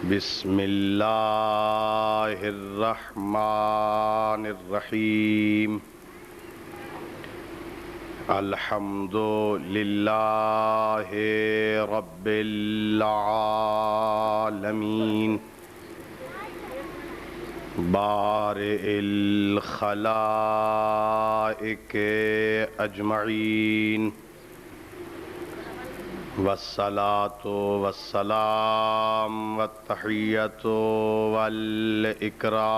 بسم اللہ الرحمن الرحیم الحمد للہ رب العالمین بارئ الخلائق اجمعین والصلاة والسلام والتحیۃ والاکرام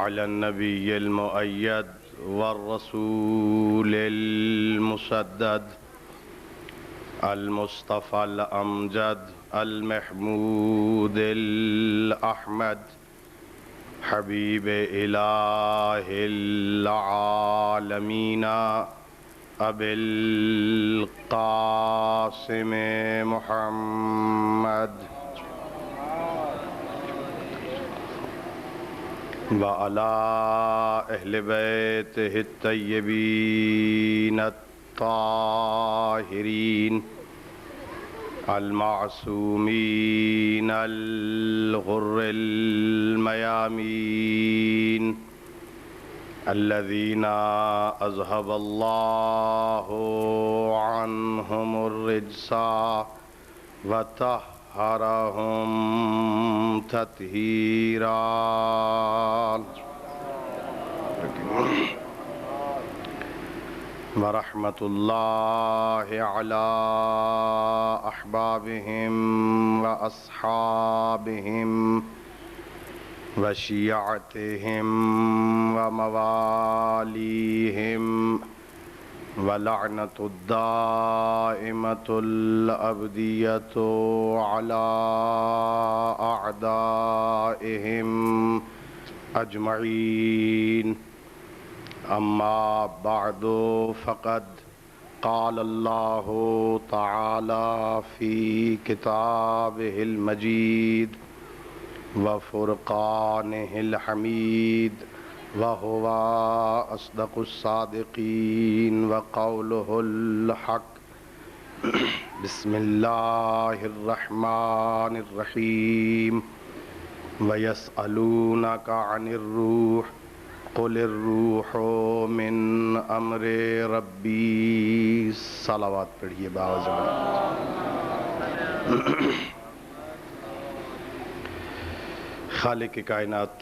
علی النبی المؤید والرسول المسدد المصطفى الامجد المحمود الاحمد حبیب الہ العالمین ابی القاسم محمد وعلی اہل بیتہ الطیبین الطاہرین المعصومین الغر المیامین الذین اذهب اللہ عنہم الرجس وطہرہم تطہیرا ورحمۃ اللہ علی احبابہم واصحابہم وشیعتہم وموالیہم ولعنۃ الدائمۃ الابدیۃ علی اعدائہم اجمعین اما بعد فقد قال اللہ تعالی فی کتابہ المجید وفرقانہ الحمید وہو اصدق الصادقین وقولہ الحق بسم اللہ الرحمن الرحیم ویسألونک عن الروح قل الروح من امر ربی صلوات پڑھیے باوجہ خالق کائنات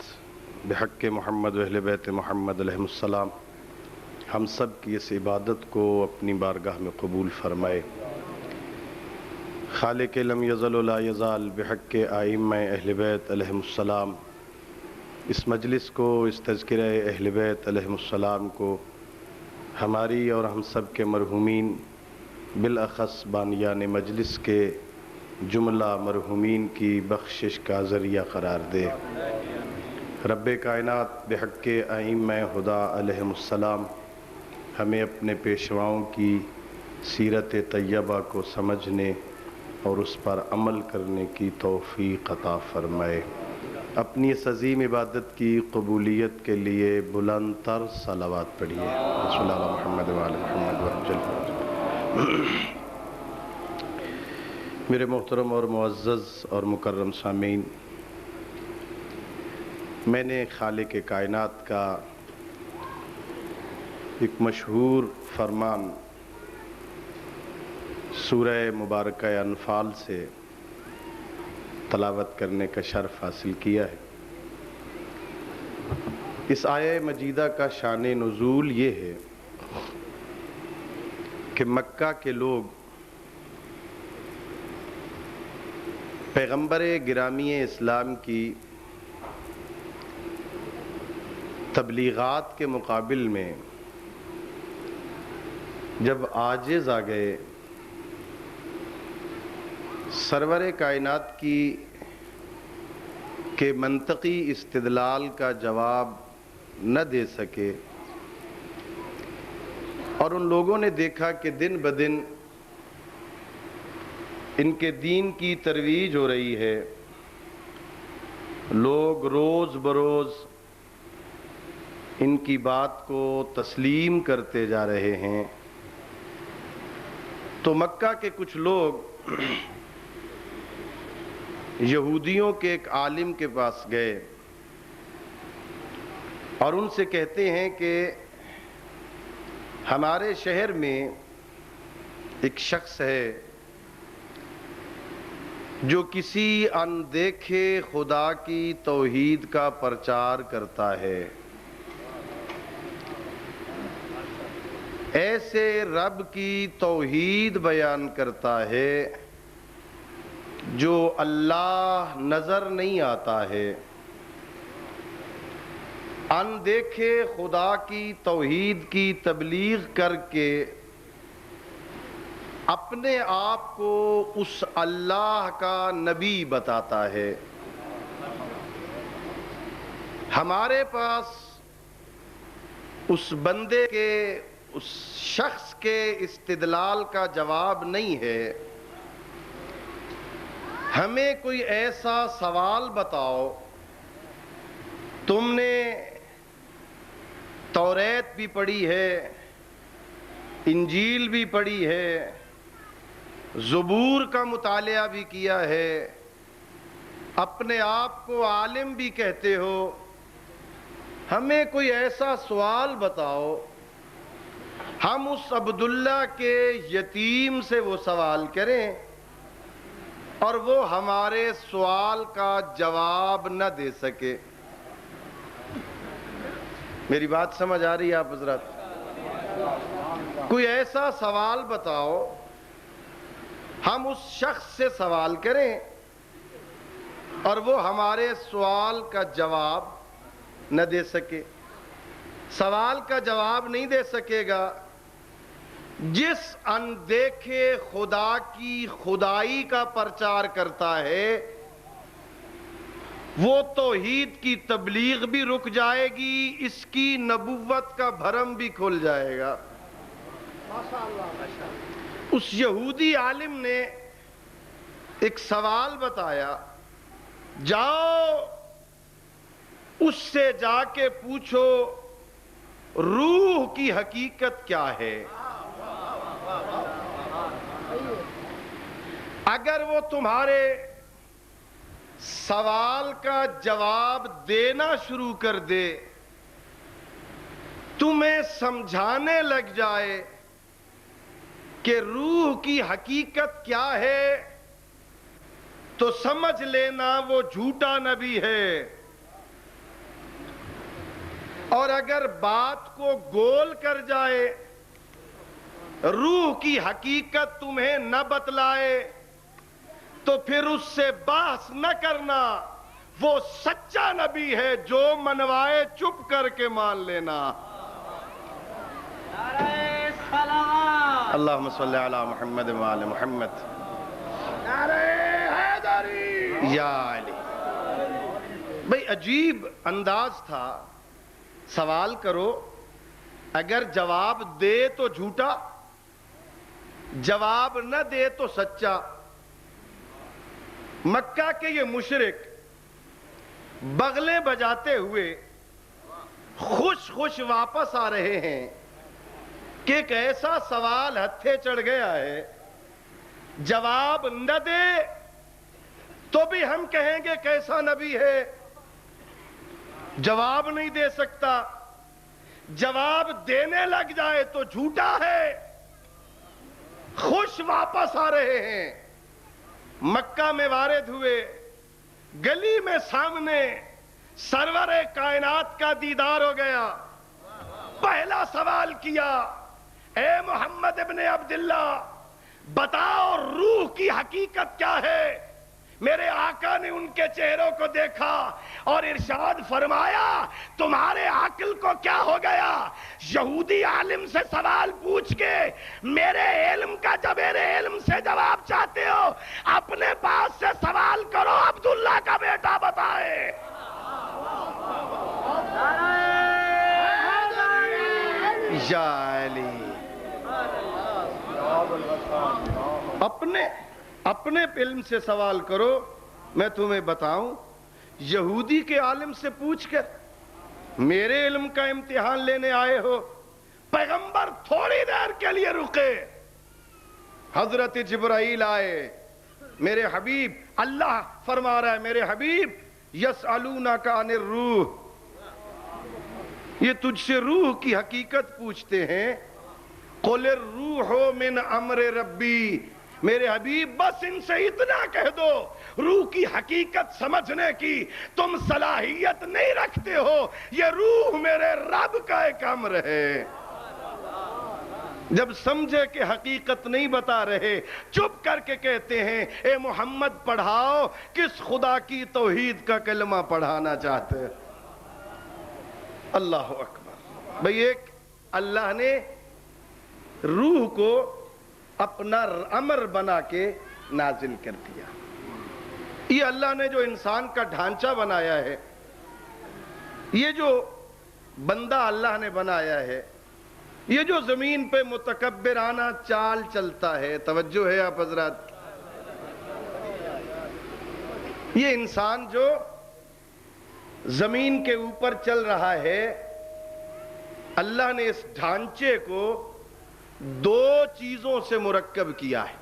بحق محمد و اہل بیت محمد علیہ السلام ہم سب کی اس عبادت کو اپنی بارگاہ میں قبول فرمائے۔ خالق لم یزل و لا یزال بحق ائمہ اہل بیت علیہ السلام اس مجلس کو، اس تذکرہ اہل بیت علیہ السلام کو ہماری اور ہم سب کے مرحومین بالاخص بانیان مجلس کے جملہ مرحومین کی بخشش کا ذریعہ قرار دے۔ رب کائنات بحق ائمہ ہدی علیہ السلام ہمیں اپنے پیشواؤں کی سیرت طیبہ کو سمجھنے اور اس پر عمل کرنے کی توفیق عطا فرمائے۔ اپنی اس عظیم عبادت کی قبولیت کے لیے بلند تر صلوات پڑھیے۔ رسول اللہ محمد وآل محمد وجل۔ میرے محترم اور معزز اور مکرم سامعین، میں نے خالق کائنات کا ایک مشہور فرمان سورہ مبارکہ انفال سے تلاوت کرنے کا شرف حاصل کیا ہے۔ اس آیہ مجیدہ کا شان نزول یہ ہے کہ مکہ کے لوگ پیغمبر گرامی اسلام کی تبلیغات کے مقابل میں جب عاجز آ گئے، سرور کائنات کی کے منطقی استدلال کا جواب نہ دے سکے، اور ان لوگوں نے دیکھا کہ دن بدن ان کے دین کی ترویج ہو رہی ہے، لوگ روز بروز ان کی بات کو تسلیم کرتے جا رہے ہیں، تو مکہ کے کچھ لوگ یہودیوں کے ایک عالم کے پاس گئے اور ان سے کہتے ہیں کہ ہمارے شہر میں ایک شخص ہے جو کسی اندیکھے خدا کی توحید کا پرچار کرتا ہے، ایسے رب کی توحید بیان کرتا ہے جو اللہ نظر نہیں آتا ہے، اندیکھے خدا کی توحید کی تبلیغ کر کے اپنے آپ کو اس اللہ کا نبی بتاتا ہے۔ ہمارے پاس اس بندے کے، اس شخص کے استدلال کا جواب نہیں ہے، ہمیں کوئی ایسا سوال بتاؤ، تم نے توریت بھی پڑھی ہے، انجیل بھی پڑھی ہے، زبور کا مطالعہ بھی کیا ہے، اپنے آپ کو عالم بھی کہتے ہو، ہمیں کوئی ایسا سوال بتاؤ، ہم اس عبداللہ کے یتیم سے وہ سوال کریں اور وہ ہمارے سوال کا جواب نہ دے سکے۔ میری بات سمجھ آ رہی ہے آپ حضرات؟ کوئی ایسا سوال بتاؤ، ہم اس شخص سے سوال کریں اور وہ ہمارے سوال کا جواب نہ دے سکے۔ سوال کا جواب نہیں دے سکے گا جس اندیکھے خدا کی خدائی کا پرچار کرتا ہے، وہ توحید کی تبلیغ بھی رک جائے گی، اس کی نبوت کا بھرم بھی کھل جائے گا۔ اس یہودی عالم نے ایک سوال بتایا، جاؤ اس سے جا کے پوچھو روح کی حقیقت کیا ہے۔ اگر وہ تمہارے سوال کا جواب دینا شروع کر دے، تمہیں سمجھانے لگ جائے کہ روح کی حقیقت کیا ہے، تو سمجھ لینا وہ جھوٹا نبی ہے۔ اور اگر بات کو گول کر جائے، روح کی حقیقت تمہیں نہ بتلائے، تو پھر اس سے بحث نہ کرنا، وہ سچا نبی ہے، جو منوائے چپ کر کے مان لینا۔ اللہم صلی علی محمد وآل محمد۔ یا علی۔ بھئی عجیب انداز تھا، سوال کرو، اگر جواب دے تو جھوٹا، جواب نہ دے تو سچا۔ مکہ کے یہ مشرک بغلیں بجاتے ہوئے خوش خوش واپس آ رہے ہیں کہ ایک ایسا سوال ہتھے چڑھ گیا ہے، جواب نہ دے تو بھی ہم کہیں گے کیسا نبی ہے، جواب نہیں دے سکتا، جواب دینے لگ جائے تو جھوٹا ہے۔ خوش واپس آ رہے ہیں، مکہ میں وارد ہوئے، گلی میں سامنے سرور کائنات کا دیدار ہو گیا۔ پہلا سوال کیا، اے محمد ابن عبداللہ، بتاؤ روح کی حقیقت کیا ہے۔ میرے آقا نے ان کے چہروں کو دیکھا اور ارشاد فرمایا، تمہارے عقل کو کیا ہو گیا؟ یہودی عالم سے سوال پوچھ کے میرے علم کا، جب میرے علم سے جواب چاہتے ہو، اپنے پاس سے سوال کرو، عبداللہ کا بیٹا بتائے۔ یا علی۔ اپنے علم سے سوال کرو، میں تمہیں بتاؤں۔ یہودی کے عالم سے پوچھ کر میرے علم کا امتحان لینے آئے ہو۔ پیغمبر تھوڑی دیر کے لیے رکے، حضرت جبرائیل آئے، میرے حبیب، اللہ فرما رہا ہے میرے حبیب یسألونک عن الروح، یہ تجھ سے روح کی حقیقت پوچھتے ہیں، قل الروح من امر ربی، میرے حبیب بس ان سے اتنا کہہ دو، روح کی حقیقت سمجھنے کی تم صلاحیت نہیں رکھتے ہو، یہ روح میرے رب کا ایک امر ہے۔ جب سمجھے کہ حقیقت نہیں بتا رہے، چپ کر کے کہتے ہیں اے محمد پڑھاؤ، کس خدا کی توحید کا کلمہ پڑھانا چاہتے ہیں؟ اللہ اکبر۔ بھئی ایک اللہ نے روح کو اپنا امر بنا کے نازل کر دیا۔ یہ اللہ نے جو انسان کا ڈھانچہ بنایا ہے، یہ جو بندہ اللہ نے بنایا ہے، یہ جو زمین پہ متکبرانہ چال چلتا ہے، توجہ ہے آپ حضرات، یہ انسان جو زمین کے اوپر چل رہا ہے، اللہ نے اس ڈھانچے کو دو چیزوں سے مرکب کیا ہے،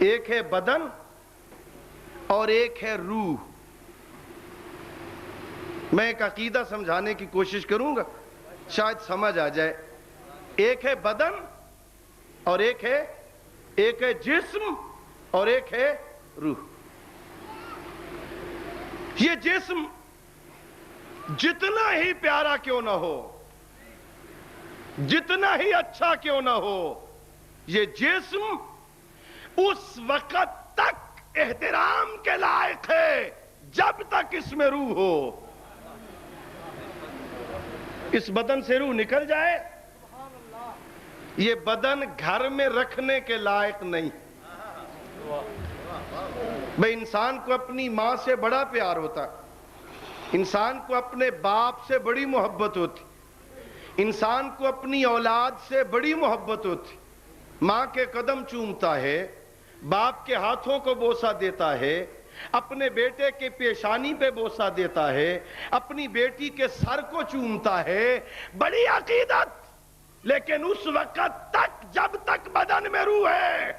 ایک ہے بدن اور ایک ہے روح۔ میں ایک عقیدہ سمجھانے کی کوشش کروں گا، شاید سمجھ آ جائے۔ ایک ہے بدن اور ایک ہے جسم اور ایک ہے روح۔ یہ جسم جتنا ہی پیارا کیوں نہ ہو، جتنا ہی اچھا کیوں نہ ہو، یہ جسم اس وقت تک احترام کے لائق ہے جب تک اس میں روح ہو۔ اس بدن سے روح نکل جائے، یہ بدن گھر میں رکھنے کے لائق نہیں۔ بھئی انسان کو اپنی ماں سے بڑا پیار ہوتا، انسان کو اپنے باپ سے بڑی محبت ہوتی، انسان کو اپنی اولاد سے بڑی محبت ہوتی، ماں کے قدم چومتا ہے، باپ کے ہاتھوں کو بوسہ دیتا ہے، اپنے بیٹے کے پیشانی پہ بوسہ دیتا ہے، اپنی بیٹی کے سر کو چومتا ہے، بڑی عقیدت۔ لیکن اس وقت تک جب تک بدن میں روح ہے،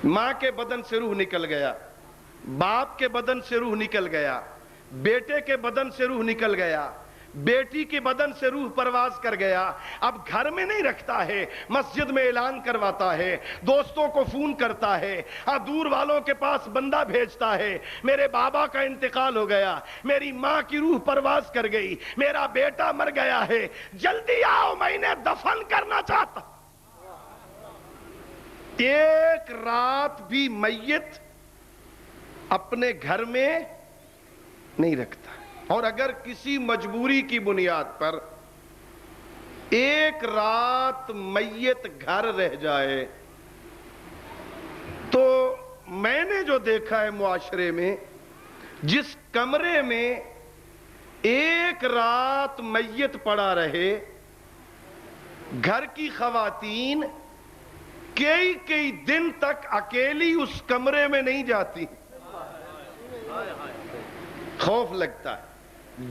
ماں کے بدن سے روح نکل گیا، باپ کے بدن سے روح نکل گیا، بیٹے کے بدن سے روح نکل گیا، بیٹی کے بدن سے روح پرواز کر گیا، اب گھر میں نہیں رکھتا ہے، مسجد میں اعلان کرواتا ہے، دوستوں کو فون کرتا ہے، دور والوں کے پاس بندہ بھیجتا ہے، میرے بابا کا انتقال ہو گیا، میری ماں کی روح پرواز کر گئی، میرا بیٹا مر گیا ہے، جلدی آؤ میں انہیں دفن کرنا چاہتا۔ ایک رات بھی میت اپنے گھر میں نہیں رکھتا، اور اگر کسی مجبوری کی بنیاد پر ایک رات میت گھر رہ جائے، تو میں نے جو دیکھا ہے معاشرے میں، جس کمرے میں ایک رات میت پڑا رہے، گھر کی خواتین کئی دن تک اکیلی اس کمرے میں نہیں جاتی، خوف لگتا ہے،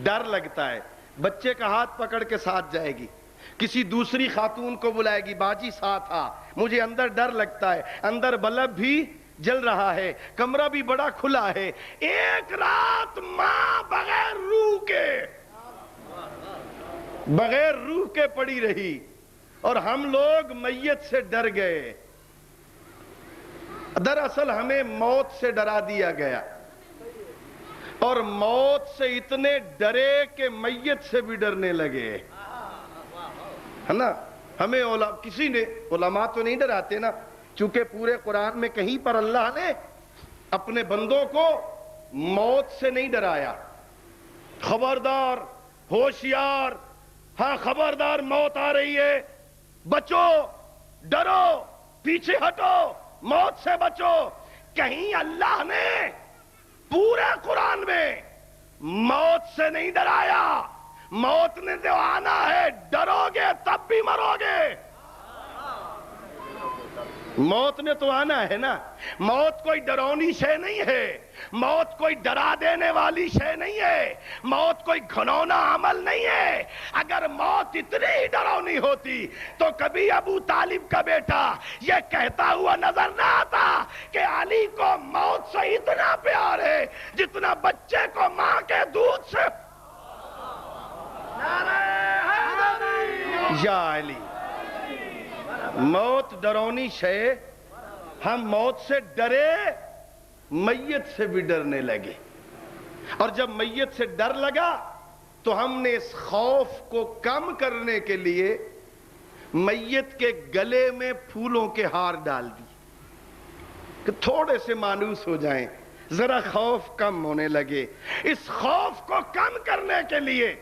ڈر لگتا ہے، بچے کا ہاتھ پکڑ کے ساتھ جائے گی، کسی دوسری خاتون کو بلائے گی، باجی ساتھ آ، مجھے اندر ڈر لگتا ہے، اندر بلب بھی جل رہا ہے، کمرہ بھی بڑا کھلا ہے، ایک رات ماں بغیر روح کے پڑی رہی، اور ہم لوگ میت سے ڈر گئے۔ دراصل ہمیں موت سے ڈرا دیا گیا، اور موت سے اتنے ڈرے کہ میت سے بھی ڈرنے لگے، ہے نا؟ ہمیں کسی نے، علماء تو نہیں ڈراتے نا، چونکہ پورے قرآن میں کہیں پر اللہ نے اپنے بندوں کو موت سے نہیں ڈرایا۔ خبردار، ہوشیار، ہاں خبردار، موت آ رہی ہے، بچو، ڈرو، پیچھے ہٹو، موت سے بچو۔ کہیں اللہ نے پورے قرآن میں موت سے نہیں ڈرایا۔ موت نے جو آنا ہے، ڈرو گے تب بھی مرو گے۔ موت نے تو آنا ہے نا. موت کوئی ڈرونی شے نہیں ہے, موت کوئی ڈرا دینے والی شے نہیں ہے, موت کوئی گھنونا عمل نہیں ہے. اگر موت اتنی ہی ڈرونی ہوتی تو کبھی ابو طالب کا بیٹا یہ کہتا ہوا نظر نہ آتا کہ علی کو موت سے اتنا پیار ہے جتنا بچے کو ماں کے دودھ سے. یا علی, موت ڈرونی شے, ہم موت سے ڈرے, میت سے بھی ڈرنے لگے. اور جب میت سے ڈر لگا تو ہم نے اس خوف کو کم کرنے کے لیے میت کے گلے میں پھولوں کے ہار ڈال دی کہ تھوڑے سے مانوس ہو جائیں, ذرا خوف کم ہونے لگے. اس خوف کو کم کرنے کے لیے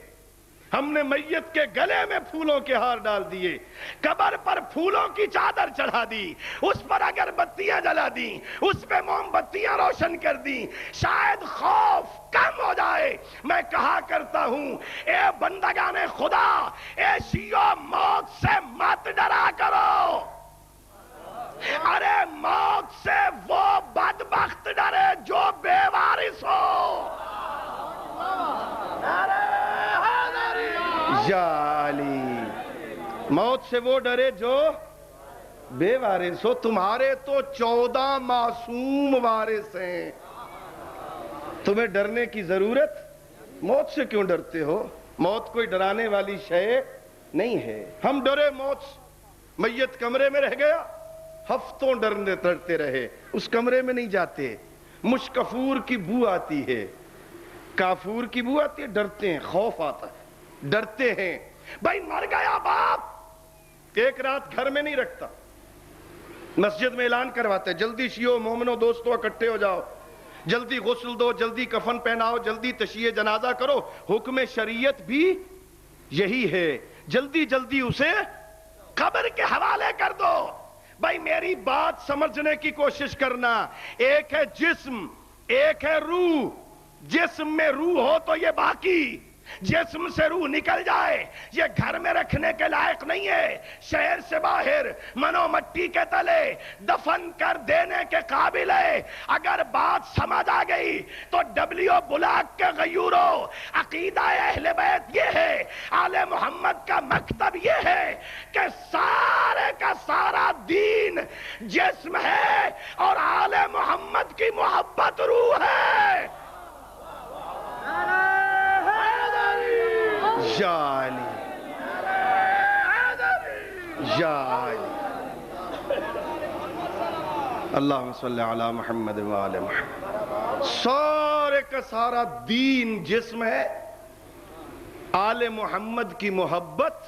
ہم نے میت کے گلے میں پھولوں کے ہار ڈال دیے, قبر پر پھولوں کی چادر چڑھا دی, اس پر اگر بتیاں جلا دی, اس پہ موم بتیاں روشن کر دی, شاید خوف کم ہو جائے. میں کہا کرتا ہوں اے بندگان خدا, اے شیعو موت سے مت ڈرا کرو. ارے موت سے وہ بدبخت ڈرے جو بے وارث ہو. یا علی, موت سے وہ ڈرے جو بے وارث ہو. تمہارے تو 14 معصوم وارث ہیں, تمہیں ڈرنے کی ضرورت. موت سے کیوں ڈرتے ہو؟ موت کوئی ڈرانے والی شے نہیں ہے. ہم ڈرے موت سے, میت کمرے میں رہ گیا, ہفتوں ڈرتے رہے, اس کمرے میں نہیں جاتے. مشکفور کی بو آتی ہے, کافور کی بو آتی ہے, ڈرتے ہیں, خوف آتا ہے, ڈرتے ہیں. بھائی مر گیا باپ, ایک رات گھر میں نہیں رکھتا, مسجد میں اعلان کرواتے جلدی شیعو مومنو دوستو اکٹھے ہو جاؤ, جلدی غسل دو, جلدی کفن پہناؤ, جلدی تشییع جنازہ کرو. حکم شریعت بھی یہی ہے, جلدی جلدی اسے قبر کے حوالے کر دو. بھائی میری بات سمجھنے کی کوشش کرنا. ایک ہے جسم, ایک ہے روح. جسم میں روح ہو تو یہ باقی, جسم سے روح نکل جائے یہ گھر میں رکھنے کے لائق نہیں ہے. شہر سے باہر منو مٹی کے تلے دفن کر دینے کے قابل ہے. اگر بات سمجھ آ گئی تو ڈبلیو بلاک کے غیورو, عقیدہ اہل بیت یہ ہے, آل محمد کا مکتب یہ ہے کہ سارے کا سارا دین جسم ہے اور آل محمد کی محبت روح ہے. یا علی, یا علی, اللہم صلی علی محمد وآل محمد. سارے کا سارا دین جسم ہے, آل محمد کی محبت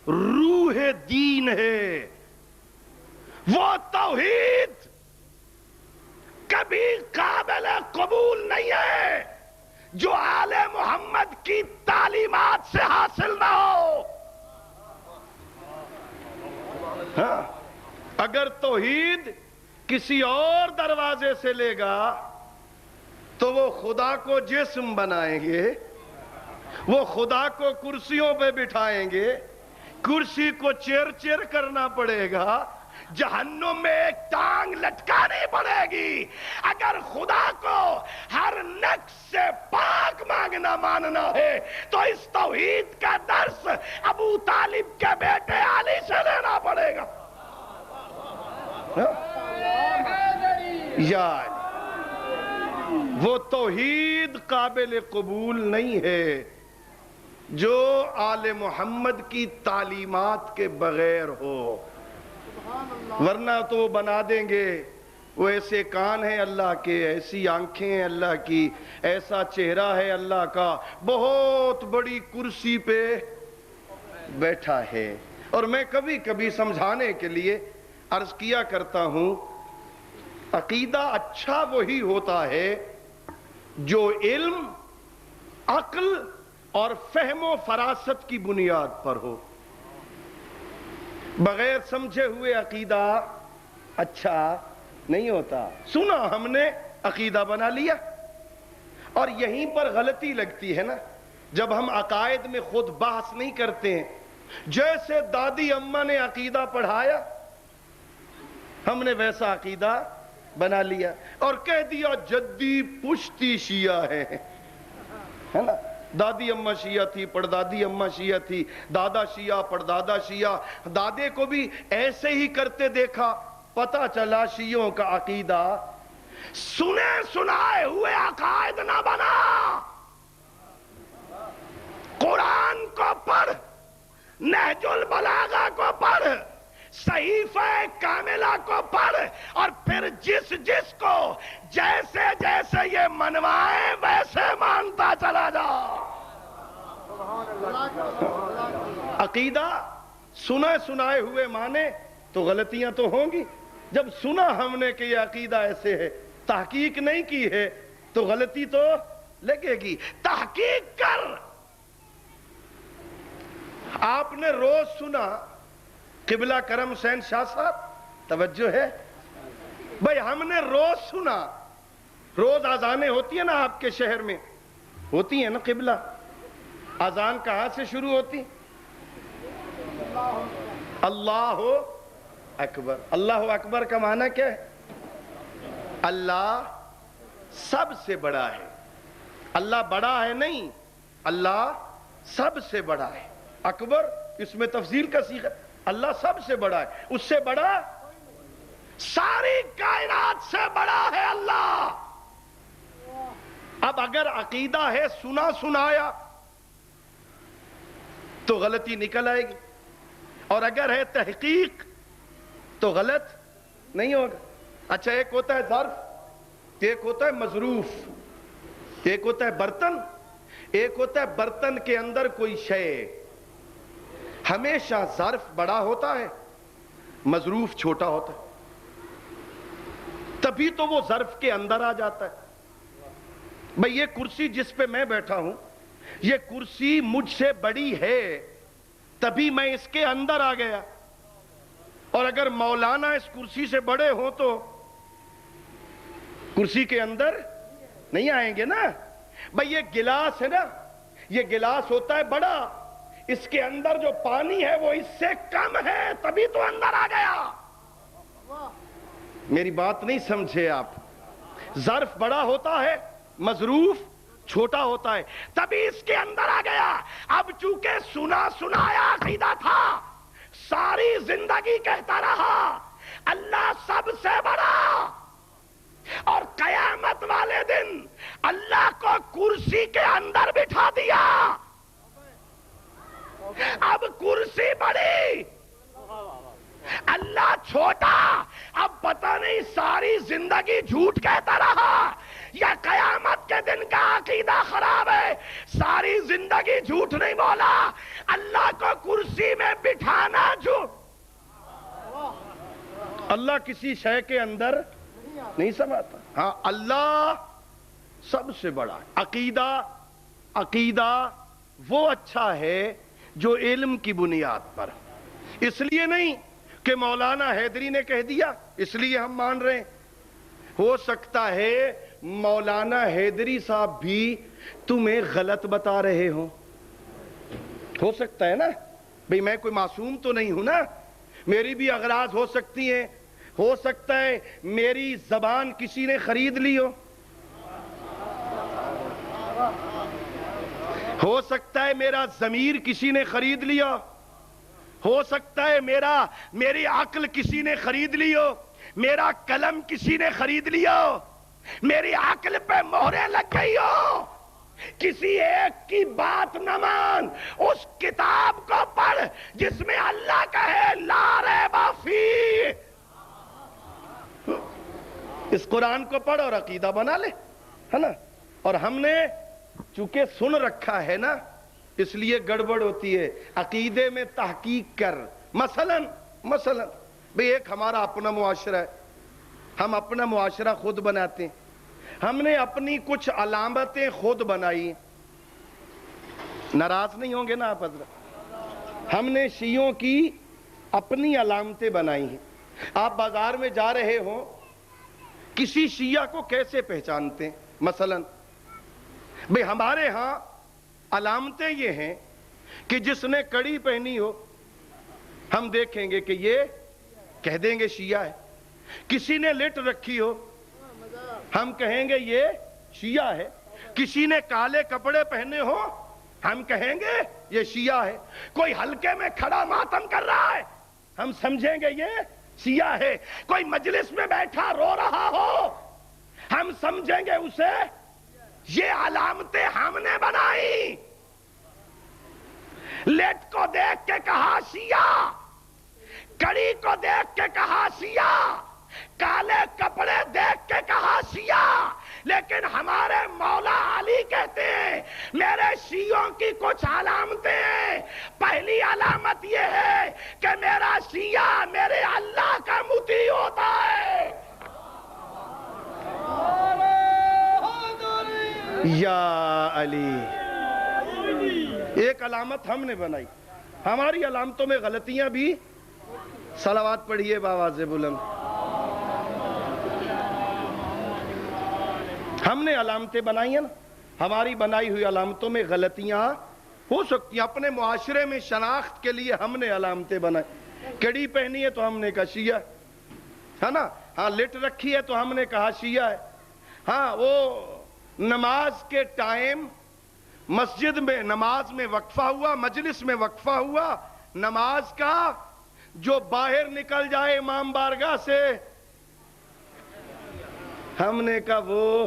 روح دین ہے. وہ توحید کبھی قابل قبول نہیں ہے جو آل محمد کی تعلیمات سے حاصل نہ ہو. ہاں, اگر توحید کسی اور دروازے سے لے گا تو وہ خدا کو جسم بنائیں گے, وہ خدا کو کرسیوں پہ بٹھائیں گے, کرسی کو چیر چیر کرنا پڑے گا, جہنم میں ایک ٹانگ لٹکانی پڑے گی. اگر خدا کو ہر نقص سے پاک مانگنا ماننا ہے تو اس توحید کا درس ابو طالب کے بیٹے علی سے لینا پڑے گا. یا وہ توحید قابل قبول نہیں ہے جو آل محمد کی تعلیمات کے بغیر ہو, ورنہ تو وہ بنا دیں گے. وہ ایسے کان ہیں اللہ کے, ایسی آنکھیں ہیں اللہ کی, ایسا چہرہ ہے اللہ کا, بہت بڑی کرسی پہ بیٹھا ہے. اور میں کبھی کبھی سمجھانے کے لیے عرض کیا کرتا ہوں, عقیدہ اچھا وہی ہوتا ہے جو علم, عقل اور فہم و فراست کی بنیاد پر ہو. بغیر سمجھے ہوئے عقیدہ اچھا نہیں ہوتا. سنا ہم نے, عقیدہ بنا لیا, اور یہیں پر غلطی لگتی ہے نا, جب ہم عقائد میں خود بحث نہیں کرتے ہیں. جیسے دادی اماں نے عقیدہ پڑھایا, ہم نے ویسا عقیدہ بنا لیا اور کہہ دیا جدی پشتی شیعہ ہے نا. دادی اماں شیعہ تھی، پردادی اماں شیعہ تھی، دادا شیعہ، پردادا شیعہ، دادے کو بھی ایسے ہی کرتے دیکھا. پتہ چلا شیعوں کا عقیدہ سنے سنائے ہوئے عقائد نہ بنا. قرآن کو پڑھ، نہج البلاغہ کو پڑھ، صحیفہ کاملہ کو پڑھ، اور پھر جس کو جیسے جیسے یہ منوائے ویسے مانتا چلا جا. عقیدہ سنا سنائے ہوئے مانے تو غلطیاں تو ہوں گی. جب سنا ہم نے کہ یہ عقیدہ ایسے ہے، تحقیق نہیں کی ہے تو غلطی تو لگے گی. تحقیق کر. آپ نے روز سنا قبلہ کرم حسین شاہ صاحب، توجہ ہے بھائی، ہم نے روز سنا. روز اذانیں ہوتی ہیں نا آپ کے شہر میں، ہوتی ہیں نا قبلہ. اذان کہاں سے شروع ہوتی؟ اللہ اکبر. اللہ اکبر کا معنی کیا ہے؟ اللہ سب سے بڑا ہے. اللہ بڑا ہے نہیں، اللہ سب سے بڑا ہے. اکبر اس میں تفضیل کا صیغہ، اللہ سب سے بڑا ہے، اس سے بڑا ساری کائنات سے بڑا ہے اللہ. اب اگر عقیدہ ہے سنا سنایا تو غلطی نکل آئے گی، اور اگر ہے تحقیق تو غلط نہیں ہوگا. اچھا، ایک ہوتا ہے ظرف، ایک ہوتا ہے مظروف، ایک ہوتا ہے برتن، ایک ہوتا ہے برتن کے اندر کوئی شے. ہمیشہ ظرف بڑا ہوتا ہے، مظروف چھوٹا ہوتا ہے، تبھی تو وہ ظرف کے اندر آ جاتا ہے. بھئی یہ کرسی جس پہ میں بیٹھا ہوں، یہ کرسی مجھ سے بڑی ہے تبھی میں اس کے اندر آ گیا، اور اگر مولانا اس کرسی سے بڑے ہوں تو کرسی کے اندر نہیں آئیں گے نا. بھئی یہ گلاس ہے نا، یہ گلاس ہوتا ہے بڑا، اس کے اندر جو پانی ہے وہ اس سے کم ہے تبھی تو اندر آ گیا. میری بات نہیں سمجھے آپ. ظرف بڑا ہوتا ہے، مظروف چھوٹا ہوتا ہے، تبھی اس کے اندر آ گیا. اب چونکہ سنا سنایا عقیدہ تھا، ساری زندگی کہتا رہا اللہ سب سے بڑا، اور قیامت والے دن اللہ کو کرسی کے اندر بٹھا دیا. اب کرسی بڑی، اللہ چھوٹا. اب پتہ نہیں ساری زندگی جھوٹ کہتا رہا یا قیامت کے دن کا عقیدہ خراب ہے. ساری زندگی جھوٹ نہیں بولا، اللہ کو کرسی میں بٹھانا جھوٹ. اللہ کسی شے کے اندر نہیں سماتا. ہاں، اللہ سب سے بڑا ہے. عقیدہ وہ اچھا ہے جو علم کی بنیاد پر. اس لیے نہیں کہ مولانا حیدری نے کہہ دیا اس لیے ہم مان رہے ہیں. ہو سکتا ہے مولانا حیدری صاحب بھی تمہیں غلط بتا رہے ہوں، ہو سکتا ہے نا. بھئی میں کوئی معصوم تو نہیں ہوں نا، میری بھی اغراض ہو سکتی ہیں. ہو سکتا ہے میری زبان کسی نے خرید لی ہو سکتا ہے میرا ضمیر کسی نے خرید لیا، ہو سکتا ہے میری عقل کسی نے خرید لی ہو، میرا قلم کسی نے خرید لیا ہو، میری عقل پہ مہریں لگ گئی ہو. کسی ایک کی بات نہ مان، اس کتاب کو پڑھ جس میں اللہ کہے لا ریب فیہ. اس قرآن کو پڑھ اور عقیدہ بنا لے، ہے نا. اور ہم نے چونکہ سن رکھا ہے نا، اس لیے گڑبڑ ہوتی ہے. عقیدے میں تحقیق کر. مثلا بھئی ایک ہمارا اپنا معاشرہ ہے، ہم اپنا معاشرہ خود بناتے ہیں. ہم نے اپنی کچھ علامتیں خود بنائی. ناراض نہیں ہوں گے نا آپ حضرت؟ ہم نے شیعوں کی اپنی علامتیں بنائی ہیں. آپ بازار میں جا رہے ہوں، کسی شیعہ کو کیسے پہچانتے ہیں؟ مثلا بھئی ہمارے ہاں علامتیں یہ ہیں کہ جس نے کڑی پہنی ہو ہم دیکھیں گے کہ یہ کہہ دیں گے شیعہ ہے. کسی نے لٹ رکھی ہو ہم کہیں گے یہ شیعہ ہے، کسی نے کالے کپڑے پہنے ہو ہم کہیں گے یہ شیعہ ہے، کوئی حلقے میں کھڑا ماتم کر رہا ہے ہم سمجھیں گے یہ شیعہ ہے، کوئی مجلس میں بیٹھا رو رہا ہو ہم سمجھیں گے اسے یہ علامتیں ہم نے بنائی۔ لیٹ کو دیکھ کے کہا شیعہ، کڑی کو دیکھ کے کہا شیعہ، کالے کپڑے دیکھ کے کہا شیعہ، لیکن ہمارے مولا علی کہتے ہیں میرے شیعوں کی کچھ علامتیں ہیں۔ پہلی علامت یہ ہے کہ میرا شیعہ میرے اللہ کا مطیع ہوتا ہے۔ یا علی، ایک علامت ہم نے بنائی، ہماری علامتوں میں غلطیاں بھی، صلوات پڑھیے باواز بلند۔ ہم نے علامتیں بنائی ہیں نا، ہماری بنائی ہوئی علامتوں میں غلطیاں ہو سکتی ہیں، اپنے معاشرے میں شناخت کے لیے ہم نے علامتیں بنائی۔ کڑی پہنی ہے تو ہم نے کہا شیعہ ہے نا، ہاں لٹ رکھی ہے تو ہم نے کہا شیعہ ہے، ہاں وہ نماز کے ٹائم مسجد میں نماز میں وقفہ ہوا، مجلس میں وقفہ ہوا نماز کا، جو باہر نکل جائے امام بارگاہ سے ہم نے کہا وہ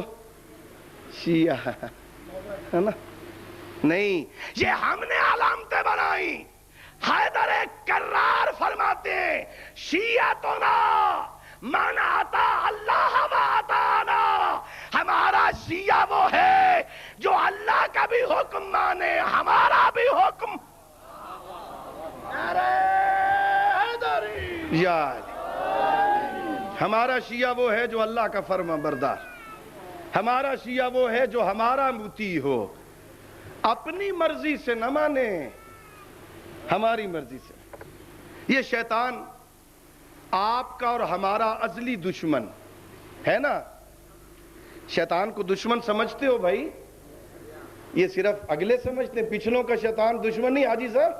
شیعہ ہے نا، نہیں، یہ ہم نے علامتیں بنائی۔ حیدر کرار فرماتے ہیں شیعتنا من اطاع اللہ و اطاعنا، ہمارا شیعہ وہ ہے جو اللہ کا بھی حکم مانے ہمارا بھی حکم۔ یا ہمارا شیعہ وہ ہے جو اللہ کا فرما بردار، ہمارا شیعہ وہ ہے جو ہمارا مطیع ہو، اپنی مرضی سے نہ مانے ہماری مرضی سے۔ یہ شیطان آپ کا اور ہمارا ازلی دشمن ہے نا، شیطان کو دشمن سمجھتے ہو بھائی؟ یہ صرف اگلے سمجھتے ہیں، پچھلوں کا شیطان دشمن نہیں حاجی صاحب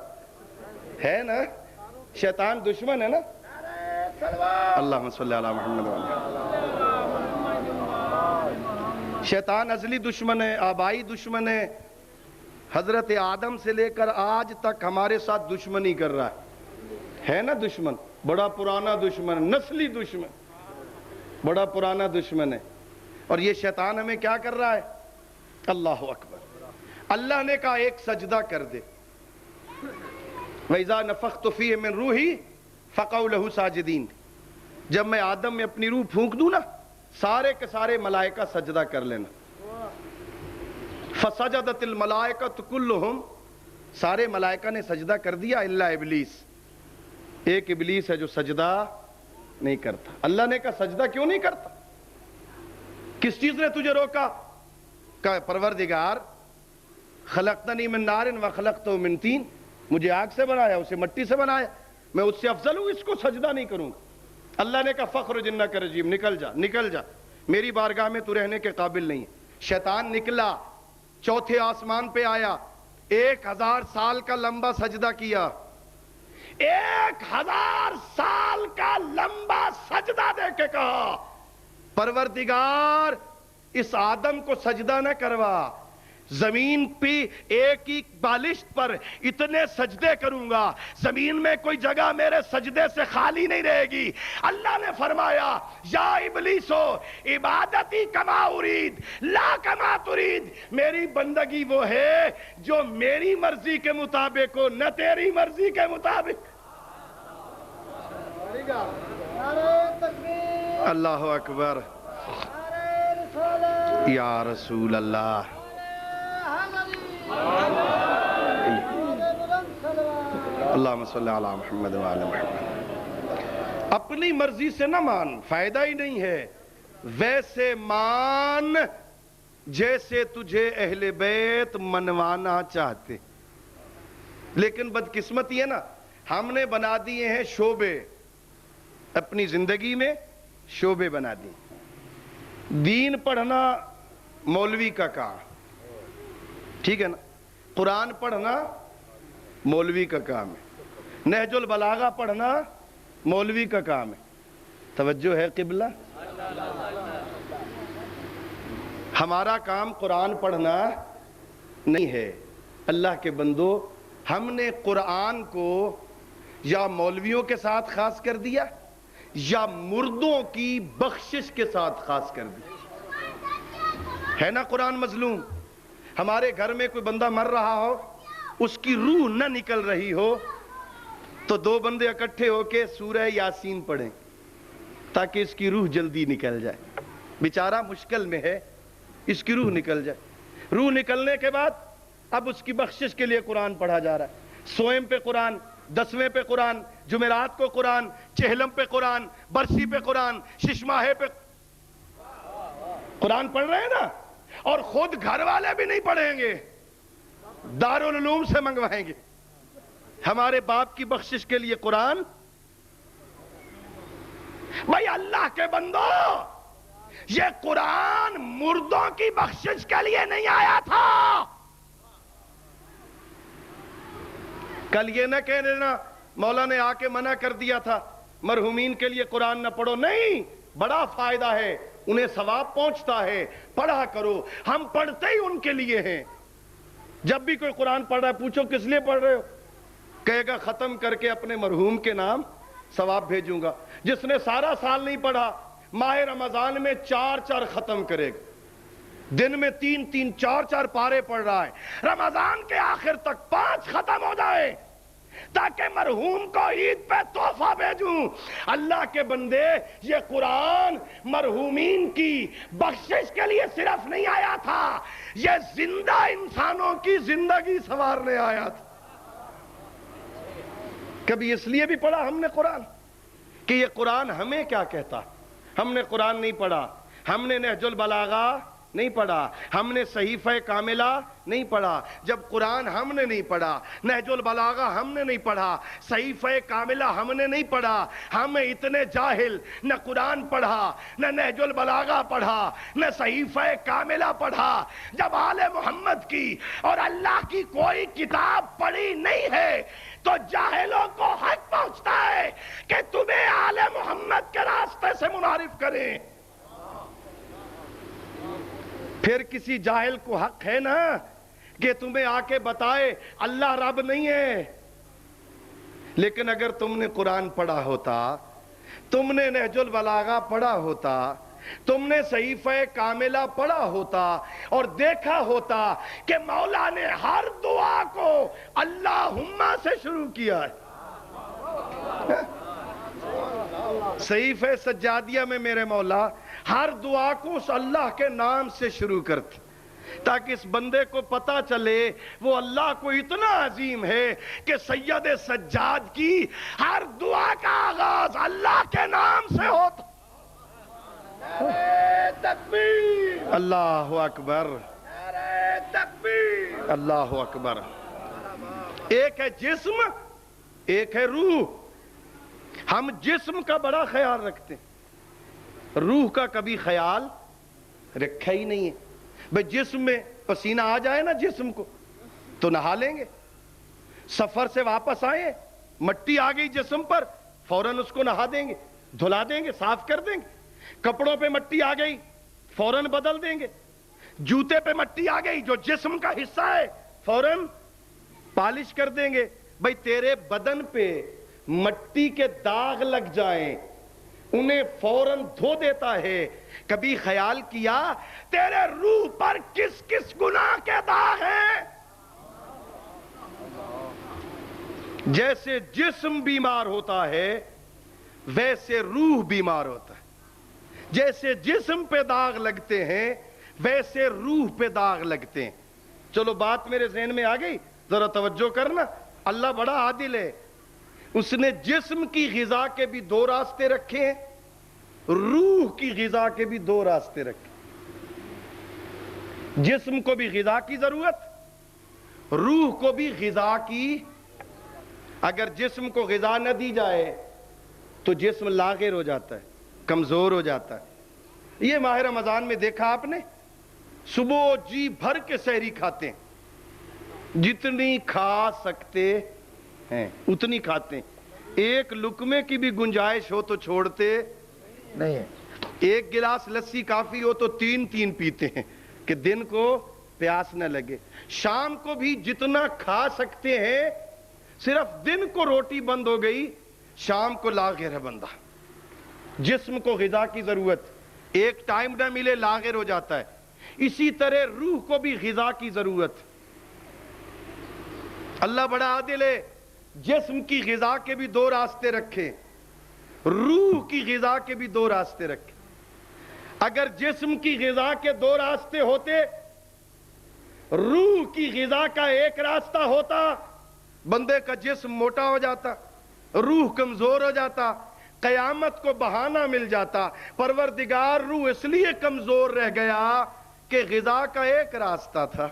ہے نا، شیطان دشمن ہے نا۔ اللہم صلی علی محمد وعلی۔ شیطان ازلی دشمن ہے، آبائی دشمن ہے، حضرت آدم سے لے کر آج تک ہمارے ساتھ دشمنی کر رہا ہے نا، دشمن بڑا پرانا دشمن، نسلی دشمن، بڑا پرانا دشمن ہے۔ اور یہ شیطان ہمیں کیا کر رہا ہے؟ اللہ اکبر، اللہ نے کہا ایک سجدہ کر دے، وَإِذَا نَفَخْتُ فِيهِ مِن رُوحِي فَقَعُوا لَهُ سَاجِدِينَ، جب میں آدم میں اپنی روح پھونک دوں نا سارے کے سارے ملائکہ سجدہ کر لینا۔ فَسَجَدَتِ الْمَلَائِكَةُ كُلُّهُمْ، سارے ملائکہ نے سجدہ کر دیا الا ابلیس، ایک ابلیس ہے جو سجدہ نہیں کرتا۔ اللہ نے کہا سجدہ کیوں نہیں کرتا؟ کس چیز نے تجھے روکا؟ کہا پروردگار خلقتنی من نار وخلقتہ من طین، مجھے آگ سے بنایا اسے مٹی سے بنایا، میں اس سے افضل ہوں، اس کو سجدہ نہیں کروں گا۔ اللہ نے کہا فخرج انک رجیم، نکل جا نکل جا، میری بارگاہ میں تو رہنے کے قابل نہیں ہے۔ شیطان نکلا، چوتھے آسمان پہ آیا، 1000 سال کا لمبا سجدہ کیا، 1000 سال کا لمبا سجدہ دے کے کہا پروردگار اس آدم کو سجدہ نہ کروا، زمین پہ ایک ہی بالشت پر اتنے سجدے کروں گا، زمین میں کوئی جگہ میرے سجدے سے خالی نہیں رہے گی۔ اللہ نے فرمایا یا ابلیسو عبادتی کما ارید لا کما ترید، میری بندگی وہ ہے جو میری مرضی کے مطابق ہو نہ تیری مرضی کے مطابق۔ اللہ اکبر، یا رسول اللہ، اللہم صلی علی محمد وعلی محمد۔ اپنی مرضی سے نہ مان، فائدہ ہی نہیں ہے، ویسے مان جیسے تجھے اہل بیت منوانا چاہتے۔ لیکن بدقسمتی ہے نا، ہم نے بنا دیے ہیں شعبے، اپنی زندگی میں شعبے بنا دیے۔ دین پڑھنا مولوی کا کام، ٹھیک ہے نا، قرآن پڑھنا مولوی کا کام ہے، نہج البلاغہ پڑھنا مولوی کا کام ہے، توجہ ہے قبلہ؟ ہمارا کام قرآن پڑھنا نہیں ہے۔ اللہ کے بندو، ہم نے قرآن کو یا مولویوں کے ساتھ خاص کر دیا یا مردوں کی بخشش کے ساتھ خاص کر دیا ہے نا؟ قرآن مظلوم، ہمارے گھر میں کوئی بندہ مر رہا ہو، اس کی روح نہ نکل رہی ہو، تو دو بندے اکٹھے ہو کے سورہ یاسین پڑھیں تاکہ اس کی روح جلدی نکل جائے۔ بیچارہ مشکل میں ہے، اس کی روح نکل جائے۔ روح نکلنے کے بعد اب اس کی بخشش کے لیے قرآن پڑھا جا رہا ہے۔ سوئم پہ قرآن، 10ویں پہ قرآن، جمعرات کو قرآن، چہلم پہ قرآن، برسی پہ قرآن، شش ماہے پہ قرآن پڑھ رہے ہیں نا؟ اور خود گھر والے بھی نہیں پڑھیں گے، دارالعلوم سے منگوائیں گے ہمارے باپ کی بخشش کے لیے قرآن۔ بھائی اللہ کے بندو، یہ قرآن مردوں کی بخشش کے لیے نہیں آیا تھا۔ کل یہ نہ کہہ دینا مولا نے آ کے منع کر دیا تھا مرحومین کے لیے قرآن نہ پڑھو، نہیں، بڑا فائدہ ہے، انہیں ثواب پہنچتا ہے، پڑھا کرو۔ ہم پڑھتے ہی ان کے لیے ہیں۔ جب بھی کوئی قرآن پڑھ رہا ہے پوچھو کس لیے پڑھ رہے ہو، کہے گا ختم کر کے اپنے مرحوم کے نام ثواب بھیجوں گا۔ جس نے سارا سال نہیں پڑھا، ماہ رمضان میں 4 ختم کرے گا، دن میں 3 4 پارے پڑھ رہا ہے، رمضان کے آخر تک 5 ختم ہو جائے تاکہ مرحوم کو عید پہ تحفہ بھیجوں۔ اللہ کے بندے، یہ قرآن مرحومین کی بخشش کے لیے صرف نہیں آیا تھا، یہ زندہ انسانوں کی زندگی سنوارنے آیا تھا۔ کبھی اس لیے بھی پڑھا ہم نے قرآن کہ یہ قرآن ہمیں کیا کہتا؟ ہم نے قرآن نہیں پڑھا، ہم نے نہج البلاغہ نہیں پڑھا، ہم نے صحیفہ کاملہ نہیں پڑھا۔ جب قرآن ہم نے نہیں پڑھا، نہج البلاغہ ہم نے نہیں پڑھا، صحیفہ کاملہ ہم نے نہیں پڑھا، ہم اتنے جاہل، نہ قرآن پڑھا، نہ نہج البلاغہ پڑھا، نہ صحیفہ کاملہ پڑھا۔ جب آل محمد کی اور اللہ کی کوئی کتاب پڑھی نہیں ہے تو جاہلوں کو حق پہنچتا ہے کہ تمہیں آل محمد کے راستے سے منحرف کریں۔ پھر کسی جاہل کو حق ہے نا کہ تمہیں آ کے بتائے اللہ رب نہیں ہے۔ لیکن اگر تم نے قرآن پڑھا ہوتا، تم نے نہج البلاغہ پڑھا ہوتا، تم نے صحیفہ کاملہ پڑھا ہوتا اور دیکھا ہوتا کہ مولا نے ہر دعا کو اللہم سے شروع کیا ہے۔ صحیفہ سجادیہ میں میرے مولا ہر دعا کو اس اللہ کے نام سے شروع کرتے تاکہ اس بندے کو پتا چلے وہ اللہ کو اتنا عظیم ہے کہ سید سجاد کی ہر دعا کا آغاز اللہ کے نام سے ہوتا۔ تکبیر، اللہ اکبر، تکبیر، اللہ اکبر۔ ایک ہے جسم، ایک ہے روح۔ ہم جسم کا بڑا خیال رکھتے ہیں، روح کا کبھی خیال رکھا ہی نہیں ہے۔ بھئی جسم میں پسینہ آ جائے نا جسم کو تو نہا لیں گے، سفر سے واپس آئے مٹی آ گئی جسم پر فوراً اس کو نہا دیں گے، دھلا دیں گے، صاف کر دیں گے۔ کپڑوں پہ مٹی آ گئی فوراً بدل دیں گے، جوتے پہ مٹی آ گئی جو جسم کا حصہ ہے فوراً پالش کر دیں گے۔ بھئی تیرے بدن پہ مٹی کے داغ لگ جائیں انہیں فوراً دھو دیتا ہے۔ کبھی خیال کیا تیرے روح پر کس کس گناہ کے داغ ہیں؟ جیسے جسم بیمار ہوتا ہے ویسے روح بیمار ہوتا ہے، جیسے جسم پہ داغ لگتے ہیں ویسے روح پہ داغ لگتے ہیں۔ چلو بات میرے ذہن میں آ گئی، ذرا توجہ کرنا۔ اللہ بڑا عادل ہے، اس نے جسم کی غذا کے بھی 2 راستے رکھے ہیں، روح کی غذا کے بھی 2 راستے رکھے۔ جسم کو بھی غذا کی ضرورت، روح کو بھی غذا کی۔ اگر جسم کو غذا نہ دی جائے تو جسم لاغر ہو جاتا ہے، کمزور ہو جاتا ہے۔ یہ ماہ رمضان میں دیکھا آپ نے، صبح جی بھر کے سحری کھاتے ہیں، جتنی کھا سکتے ہیں اتنی کھاتے ہیں، ایک لقمے کی بھی گنجائش ہو تو چھوڑتے نہیں ہے. ایک گلاس لسی کافی ہو تو تین تین پیتے ہیں کہ دن کو پیاس نہ لگے. شام کو بھی جتنا کھا سکتے ہیں, صرف دن کو روٹی بند ہو گئی, شام کو لاغر ہے بندہ. جسم کو غذا کی ضرورت, ایک ٹائم نہ ملے لاغر ہو جاتا ہے. اسی طرح روح کو بھی غذا کی ضرورت. اللہ بڑا عادل ہے, جسم کی غذا کے بھی دو راستے رکھے, روح کی غذا کے بھی دو راستے رکھے. اگر جسم کی غذا کے دو راستے ہوتے, روح کی غذا کا ایک راستہ ہوتا, بندے کا جسم موٹا ہو جاتا, روح کمزور ہو جاتا, قیامت کو بہانہ مل جاتا. پروردگار روح اس لیے کمزور رہ گیا کہ غذا کا ایک راستہ تھا.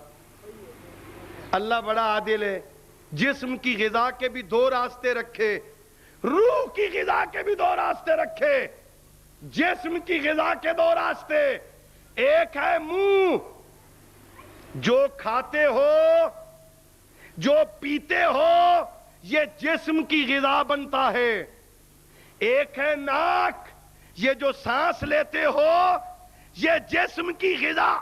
اللہ بڑا عادل ہے, جسم کی غذا کے بھی دو راستے رکھے, روح کی غذا کے بھی دو راستے رکھے. جسم کی غذا کے دو راستے, ایک ہے منہ, جو کھاتے ہو جو پیتے ہو یہ جسم کی غذا بنتا ہے. ایک ہے ناک, یہ جو سانس لیتے ہو یہ جسم کی غذا.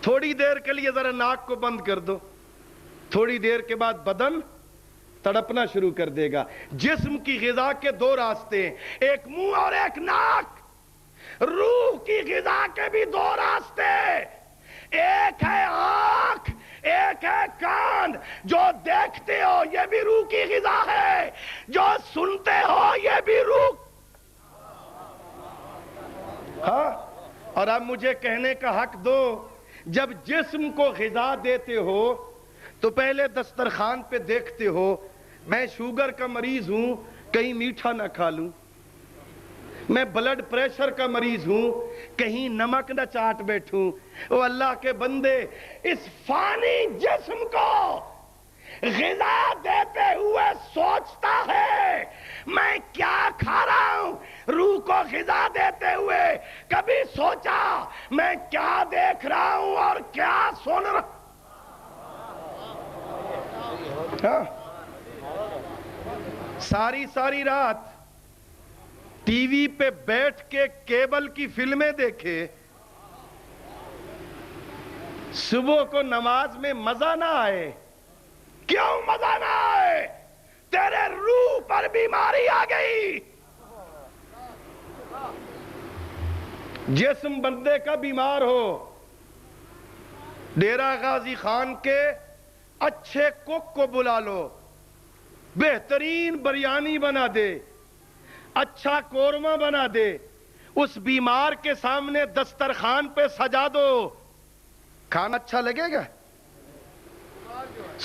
تھوڑی دیر کے لیے ذرا ناک کو بند کر دو, تھوڑی دیر کے بعد بدن تڑپنا شروع کر دے گا. جسم کی غذا کے دو راستے ہیں, ایک منہ اور ایک ناک. روح کی غذا کے بھی دو راستے, ایک ہے آنکھ, ایک ہے کان. جو دیکھتے ہو یہ بھی روح کی غذا ہے, جو سنتے ہو یہ بھی روح. ہاں, اور اب مجھے کہنے کا حق دو, جب جسم کو غذا دیتے ہو تو پہلے دسترخوان پہ دیکھتے ہو, میں شوگر کا مریض ہوں کہیں میٹھا نہ کھا لوں, میں بلڈ پریشر کا مریض ہوں کہیں نمک نہ چاٹ بیٹھوں. او اللہ کے بندے, اس فانی جسم کو غذا دیتے ہوئے سوچتا ہے میں کیا کھا رہا ہوں. روح کو غذا دیتے ہوئے کبھی سوچا میں کیا دیکھ رہا ہوں اور کیا سن رہا ہوں. ساری رات ٹی وی پہ بیٹھ کے کیبل کی فلمیں دیکھے, صبح کو نماز میں مزہ نہ آئے. کیوں مزہ نہ آئے؟ تیرے روح پر بیماری آ گئی. جسم بندے کا بیمار ہو, ڈیرہ غازی خان کے اچھے کوک کو بلا لو, بہترین بریانی بنا دے, اچھا قورمہ بنا دے, اس بیمار کے سامنے دسترخوان پہ سجا دو, کھانا اچھا لگے گا؟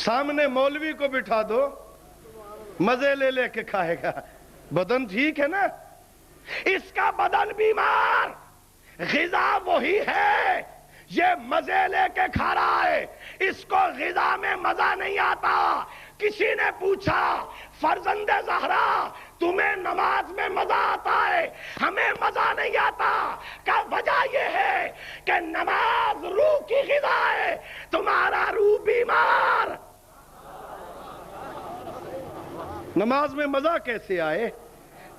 سامنے مولوی کو بٹھا دو, مزے لے لے کے کھائے گا. بدن ٹھیک ہے نا؟ اس کا بدن بیمار, غذا وہی ہے, یہ مزے لے کے کھا رہا ہے, اس کو غذا میں مزہ نہیں آتا. کسی نے پوچھا فرزند زہرا تمہیں نماز میں مزہ آتا ہے, ہمیں مزہ نہیں آتا. کہ وجہ یہ ہے کہ نماز روح کی غذا ہے, تمہارا روح بیمار. نماز میں مزہ کیسے آئے؟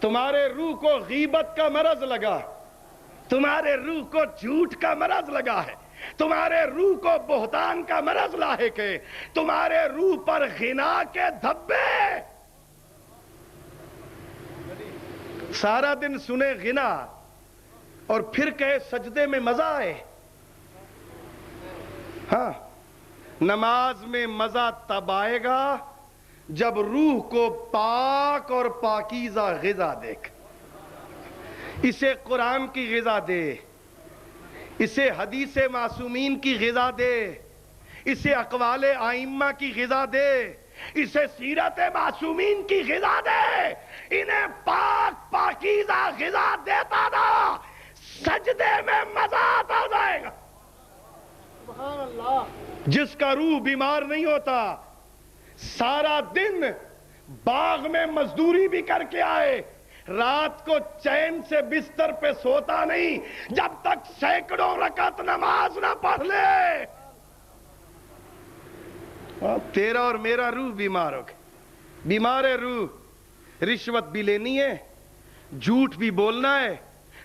تمہارے روح کو غیبت کا مرض لگا, تمہارے روح کو جھوٹ کا مرض لگا ہے, تمہارے روح کو بہتان کا مرض لاحق ہے, تمہارے روح پر غنا کے دھبے. سارا دن سنے غنا اور پھر کہے سجدے میں مزہ آئے. ہاں, نماز میں مزہ تب آئے گا جب روح کو پاک اور پاکیزہ غذا دیکھ. اسے قرآن کی غذا دے, اسے حدیث معصومین کی غذا دے, اسے اقوال ائمہ کی غذا دے, اسے سیرت معصومین کی غذا دے. انہیں پاک پاکیزہ غذا دیتا نا, سجدے میں مزہ آتا جائے گا. سبحان اللہ. جس کا روح بیمار نہیں ہوتا, سارا دن باغ میں مزدوری بھی کر کے آئے, رات کو چین سے بستر پہ سوتا نہیں جب تک سینکڑوں رکعت نماز نہ پڑھ لے. تیرا اور میرا روح بیمار ہو گیا, بیمار ہے روح. رشوت بھی لینی ہے, جھوٹ بھی بولنا ہے،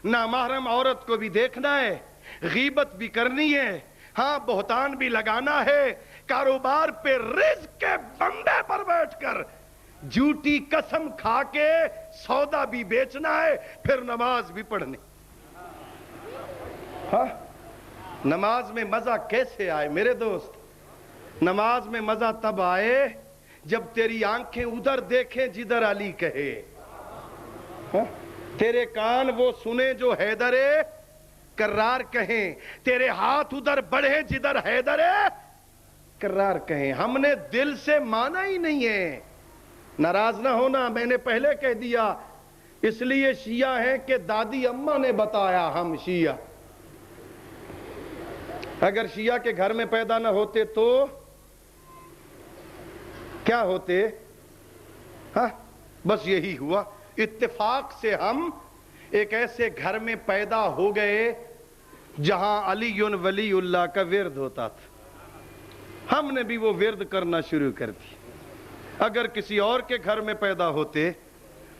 نامحرم عورت کو بھی دیکھنا ہے، غیبت بھی کرنی ہے، ہاں بہتان بھی لگانا ہے، کاروبار پہ رزق کے بمبے پر بیٹھ کر جھوٹی قسم کھا کے سودا بھی بیچنا ہے، پھر نماز بھی پڑھنی۔ ہاں نماز میں مزہ کیسے آئے میرے دوست؟ نماز میں مزہ تب آئے جب تیری آنکھیں ادھر دیکھیں جدھر علی کہے، تیرے کان وہ سنیں جو حیدر کرار کہیں، تیرے ہاتھ ادھر بڑھے جدھر حیدر کرار کہیں۔ ہم نے دل سے مانا ہی نہیں ہے۔ ناراض نہ ہونا، میں نے پہلے کہہ دیا، اس لیے شیعہ ہیں کہ دادی اماں نے بتایا ہم شیعہ۔ اگر شیعہ کے گھر میں پیدا نہ ہوتے تو کیا ہوتے؟ ہاں بس یہی ہوا، اتفاق سے ہم ایک ایسے گھر میں پیدا ہو گئے جہاں علی ولی اللہ کا ورد ہوتا تھا، ہم نے بھی وہ ورد کرنا شروع کر دی۔ اگر کسی اور کے گھر میں پیدا ہوتے،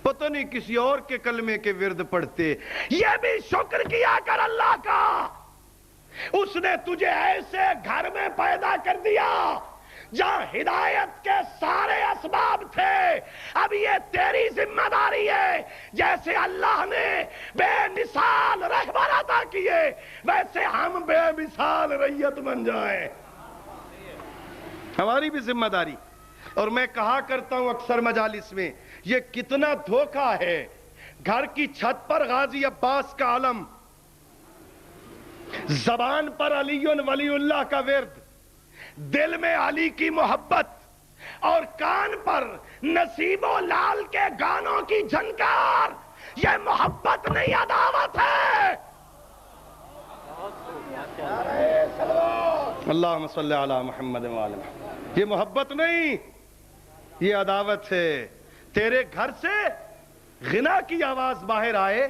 پتہ نہیں کسی اور کے کلمے کے ورد پڑھتے۔ یہ بھی شکر کیا کر اللہ کا، اس نے تجھے ایسے گھر میں پیدا کر دیا جہاں ہدایت کے سارے اسباب تھے۔ اب یہ تیری ذمہ داری ہے، جیسے اللہ نے بے مثال رہبر عطا کیے ویسے ہم بے مثال رعیت بن جائیں، ہماری بھی ذمہ داری۔ اور میں کہا کرتا ہوں اکثر مجالس میں، یہ کتنا دھوکہ ہے، گھر کی چھت پر غازی عباس کا علم، زبان پر علی ولی اللہ کا ورد، دل میں علی کی محبت، اور کان پر نصیب و لال کے گانوں کی جھنکار۔ یہ محبت نہیں عداوت ہے۔ اللہم صلی علی محمد وآل محمد۔ یہ محبت نہیں، یہ عداوت ہے۔ تیرے گھر سے غنا کی آواز باہر آئے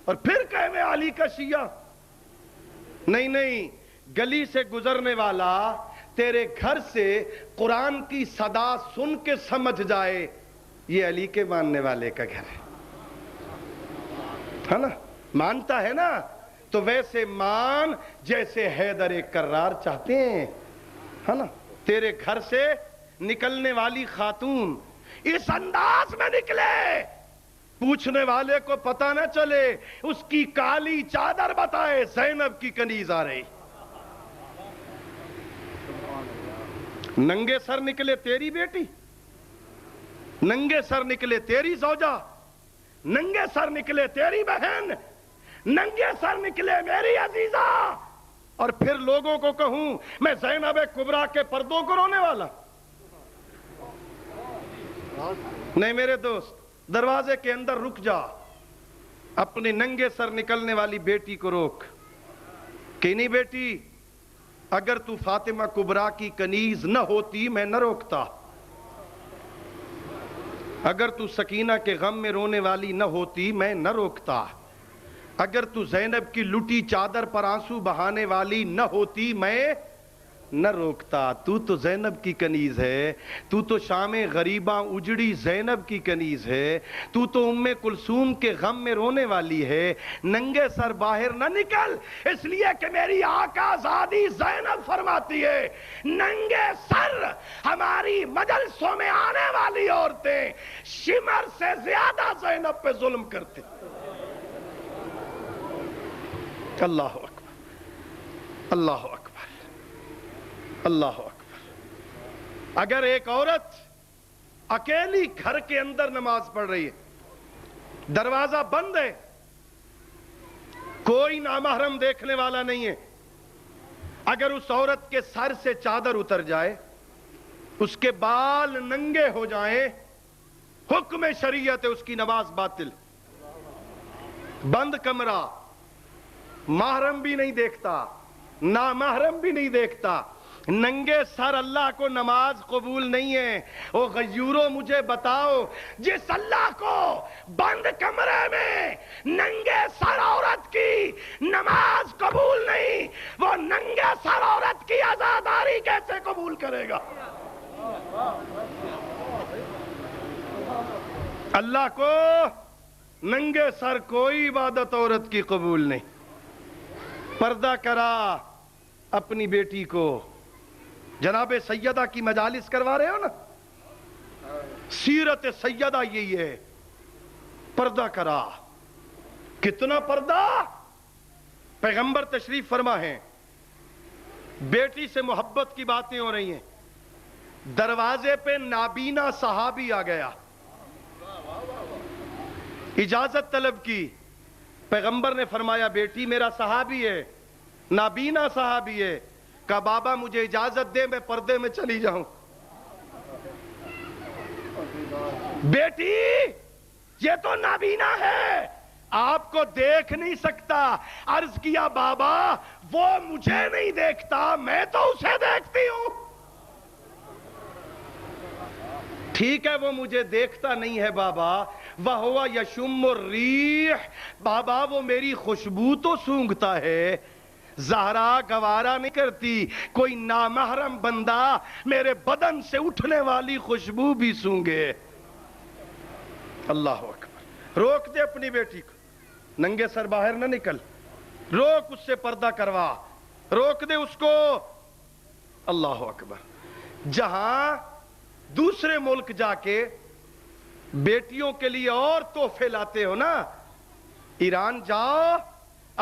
اور پھر کہے میں علی کا شیعہ۔ نہیں، گلی سے گزرنے والا تیرے گھر سے قرآن کی صدا سن کے سمجھ جائے یہ علی کے ماننے والے کا گھر ہے نا؟ مانتا ہے نا؟ تو ویسے مان جیسے حیدر کرار چاہتے ہیں، ہے نا؟ تیرے گھر سے نکلنے والی خاتون اس انداز میں نکلے، پوچھنے والے کو پتہ نہ چلے، اس کی کالی چادر بتائے زینب کی کنیز آ رہی، ننگے سر نکلے تیری بیٹی، ننگے سر نکلے تیری زوجہ، ننگے سر نکلے تیری بہن، ننگے سر نکلے میری عزیزہ، اور پھر لوگوں کو کہوں میں زینب کبریٰ کے پردوں کو رونے والا؟ نہیں میرے دوست، دروازے کے اندر رک جا، اپنی ننگے سر نکلنے والی بیٹی کو روک کہ نہیں بیٹی، اگر تو فاطمہ کبریٰ کی کنیز نہ ہوتی میں نہ روکتا، اگر تو سکینہ کے غم میں رونے والی نہ ہوتی میں نہ روکتا، اگر تو زینب کی لٹی چادر پر آنسو بہانے والی نہ ہوتی میں نہ روکتا۔ تو زینب کی کنیز ہے، تو شام غریباں اجڑی زینب کی کنیز ہے، تو ام کلثوم کے غم میں رونے والی ہے، ننگے سر باہر نہ نکل، اس لیے کہ میری آقا زادی زینب فرماتی ہے ننگے سر ہماری مجلسوں میں آنے والی عورتیں شمر سے زیادہ زینب پہ ظلم کرتے۔ اللہ اکبر، اللہ اکبر، اللہ اکبر۔ اگر ایک عورت اکیلی گھر کے اندر نماز پڑھ رہی ہے، دروازہ بند ہے، کوئی نامحرم دیکھنے والا نہیں ہے، اگر اس عورت کے سر سے چادر اتر جائے، اس کے بال ننگے ہو جائیں، حکم شریعت ہے اس کی نماز باطل۔ بند کمرہ، محرم بھی نہیں دیکھتا، نامحرم بھی نہیں دیکھتا، ننگے سر اللہ کو نماز قبول نہیں ہے۔ او غیورو مجھے بتاؤ، جس اللہ کو بند کمرے میں ننگے سر عورت کی نماز قبول نہیں، وہ ننگے سر عورت کی عزاداری کیسے قبول کرے گا؟ اللہ کو ننگے سر کوئی عبادت عورت کی قبول نہیں. پردہ کرا اپنی بیٹی کو. جناب سیدہ کی مجالس کروا رہے ہو نا, سیرت سیدہ یہی ہے, پردہ کرا. کتنا پردہ؟ پیغمبر تشریف فرما ہے, بیٹی سے محبت کی باتیں ہو رہی ہیں, دروازے پہ نابینا صحابی آ گیا, اجازت طلب کی. پیغمبر نے فرمایا بیٹی میرا صحابی ہے, نابینا صحابی ہے. کہا بابا مجھے اجازت دے میں پردے میں چلی جاؤں. بیٹی یہ تو نابینا ہے, آپ کو دیکھ نہیں سکتا. عرض کیا بابا وہ مجھے نہیں دیکھتا, میں تو اسے دیکھتی ہوں. ٹھیک ہے وہ مجھے دیکھتا نہیں ہے بابا, وَهُوَ يَشُمُّ الرِّيحَ, بابا وہ میری خوشبو تو سونگھتا ہے. زہرا گوارا نہیں کرتی کوئی نامحرم بندہ میرے بدن سے اٹھنے والی خوشبو بھی سونگے. اللہ اکبر. روک دے اپنی بیٹی کو, ننگے سر باہر نہ نکل, روک اس سے پردہ کروا, روک دے اس کو. اللہ اکبر. جہاں دوسرے ملک جا کے بیٹیوں کے لیے اور تحفے لاتے ہو نا, ایران جاؤ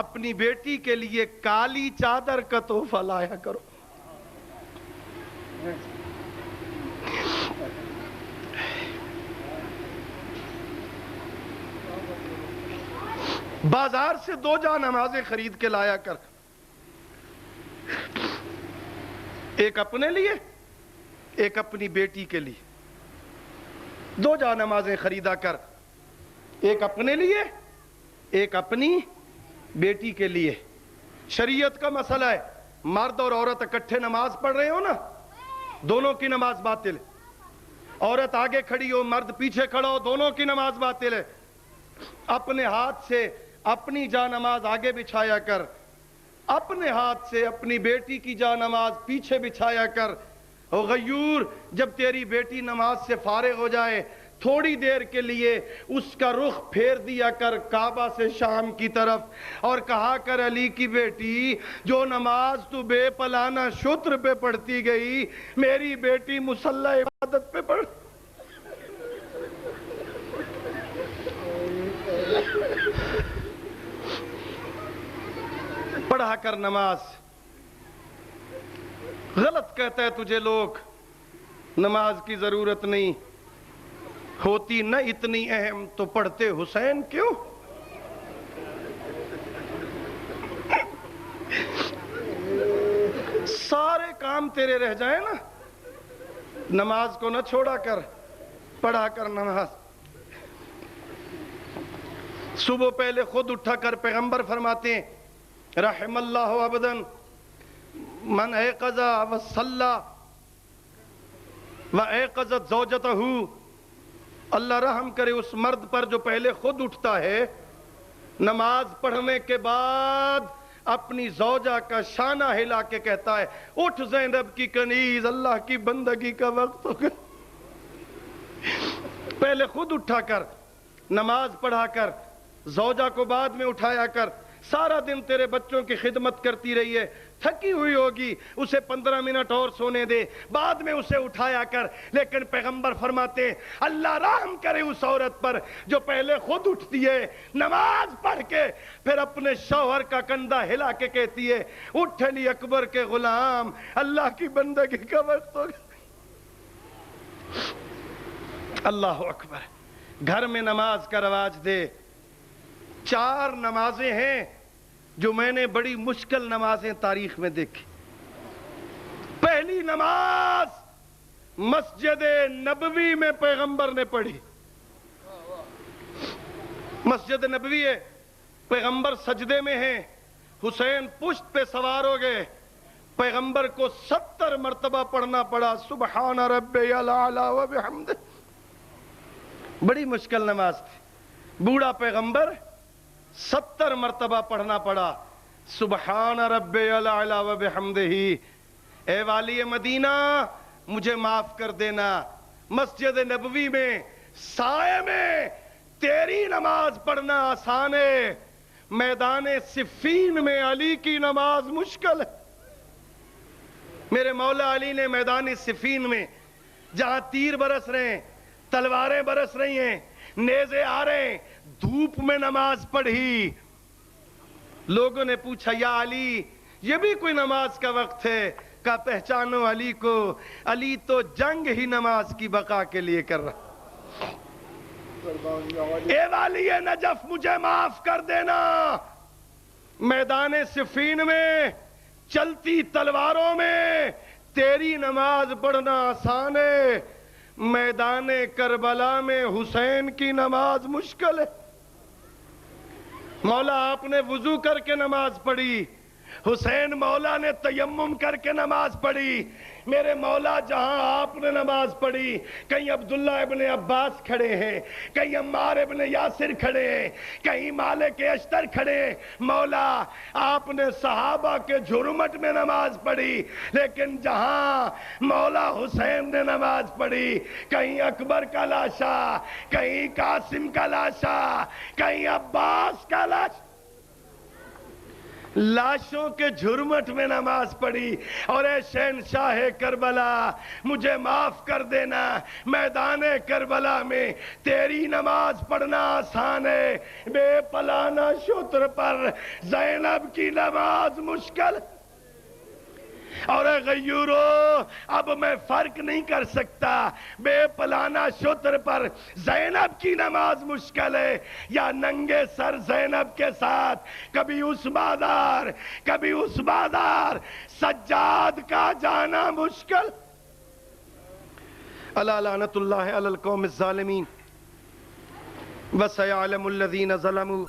اپنی بیٹی کے لیے کالی چادر کا تحفہ لایا کرو. بازار سے 2 جا نمازیں خرید کے لایا کر, ایک اپنے لیے ایک اپنی بیٹی کے لیے. 2 جا نمازیں خریدا کر, ایک اپنے لیے ایک اپنی بیٹی کے لیے. شریعت کا مسئلہ ہے, مرد اور عورت اکٹھے نماز پڑھ رہے ہو نا, دونوں کی نماز باطل ہے. عورت آگے کھڑی ہو مرد پیچھے کھڑا ہو, دونوں کی نماز باطل ہے. اپنے ہاتھ سے اپنی جا نماز آگے بچھایا کر, اپنے ہاتھ سے اپنی بیٹی کی جا نماز پیچھے بچھایا کر. او غیور, جب تیری بیٹی نماز سے فارغ ہو جائے تھوڑی دیر کے لیے اس کا رخ پھیر دیا کر کعبہ سے شام کی طرف, اور کہا کر علی کی بیٹی جو نماز تو بے پلانہ شتر پہ پڑھتی گئی, میری بیٹی مصلی عبادت پہ پڑھ. پڑھا کر نماز. غلط کہتا ہے تجھے لوگ, نماز کی ضرورت نہیں ہوتی نہ اتنی اہم تو پڑھتے حسین کیوں؟ سارے کام تیرے رہ جائیں نا, نماز کو نہ چھوڑا کر, پڑھا کر نماز. صبح پہلے خود اٹھا کر پیغمبر فرماتے ہیں رحم اللہ عبدن من ایقظ وصلی وایقظت زوجتہ, اللہ رحم کرے اس مرد پر جو پہلے خود اٹھتا ہے, نماز پڑھنے کے بعد اپنی زوجہ کا شانہ ہلا کے کہتا ہے اٹھ زینب کی کنیز, اللہ کی بندگی کا وقت ہو گیا. پہلے خود اٹھا کر نماز پڑھا کر, زوجہ کو بعد میں اٹھایا کر. سارا دن تیرے بچوں کی خدمت کرتی رہی ہے, تھکی ہوئی ہوگی, اسے 15 منٹ اور سونے دے, بعد میں اسے اٹھایا کر. لیکن پیغمبر فرماتے ہیں اللہ رحم کرے اس عورت پر جو پہلے خود اٹھتی ہے نماز پڑھ کے, پھر اپنے شوہر کا کندھا ہلا کے کہتی ہے اٹھ علی اکبر کے غلام, اللہ کی بندگی کا وقت ہو گیا. اللہ اکبر. گھر میں نماز کا رواج دے. 4 نمازیں ہیں جو میں نے بڑی مشکل نمازیں تاریخ میں دیکھی. پہلی نماز مسجد نبوی میں پیغمبر نے پڑھی. مسجد نبوی ہے, پیغمبر سجدے میں ہیں, حسین پشت پہ سوار ہو گئے, پیغمبر کو 70 مرتبہ پڑھنا پڑا سبحان ربی الاعلی و بحمدہ. بڑی مشکل نماز تھی. بوڑھا پیغمبر 70 مرتبہ پڑھنا پڑا سبحان ربی الاعلی و بحمدہ. اے والی مدینہ مجھے معاف کر دینا, مسجد نبوی میں سائے میں تیری نماز پڑھنا آسان ہے، میدان صفین میں علی کی نماز مشکل ہے۔ میرے مولا علی نے میدان صفین میں جہاں تیر برس رہے ہیں، تلواریں برس رہی ہیں، نیزے آ رہے ہیں، دھوپ میں نماز پڑھی۔ لوگوں نے پوچھا یا علی یہ بھی کوئی نماز کا وقت ہے؟ کہا پہچانو علی کو، علی تو جنگ ہی نماز کی بقا کے لیے کر رہا۔ اے والی نجف مجھے معاف کر دینا، میدان صفین میں چلتی تلواروں میں تیری نماز پڑھنا آسان ہے، میدان کربلا میں حسین کی نماز مشکل ہے۔ مولا آپ نے وضو کر کے نماز پڑھی، حسین مولا نے تیمم کر کے نماز پڑھی۔ میرے مولا جہاں آپ نے نماز پڑھی، کہیں عبداللہ ابن عباس کھڑے ہیں، کہیں عمار ابن یاسر کھڑے ہیں، کہیں مالک اشتر کھڑے ہیں۔ مولا آپ نے صحابہ کے جھرمٹ میں نماز پڑھی، لیکن جہاں مولا حسین نے نماز پڑھی، کہیں اکبر کا لاشا، کہیں قاسم کا لاشا، کہیں عباس کا لاشا، لاشوں کے جھرمٹ میں نماز پڑھی۔ اور اے شہنشاہ کربلا مجھے معاف کر دینا، میدان کربلا میں تیری نماز پڑھنا آسان ہے، بے پلانہ شتر پر زینب کی نماز مشکل۔ اور اے غیورو اب میں فرق نہیں کر سکتا، بے پلانہ شتر پر زینب کی نماز مشکل ہے یا ننگے سر زینب کے ساتھ کبھی اس بازار کبھی اس بازار سجاد کا جانا مشکل۔ الا لعنت اللہ علی القوم الظالمین وسیعلم الذین ظلموا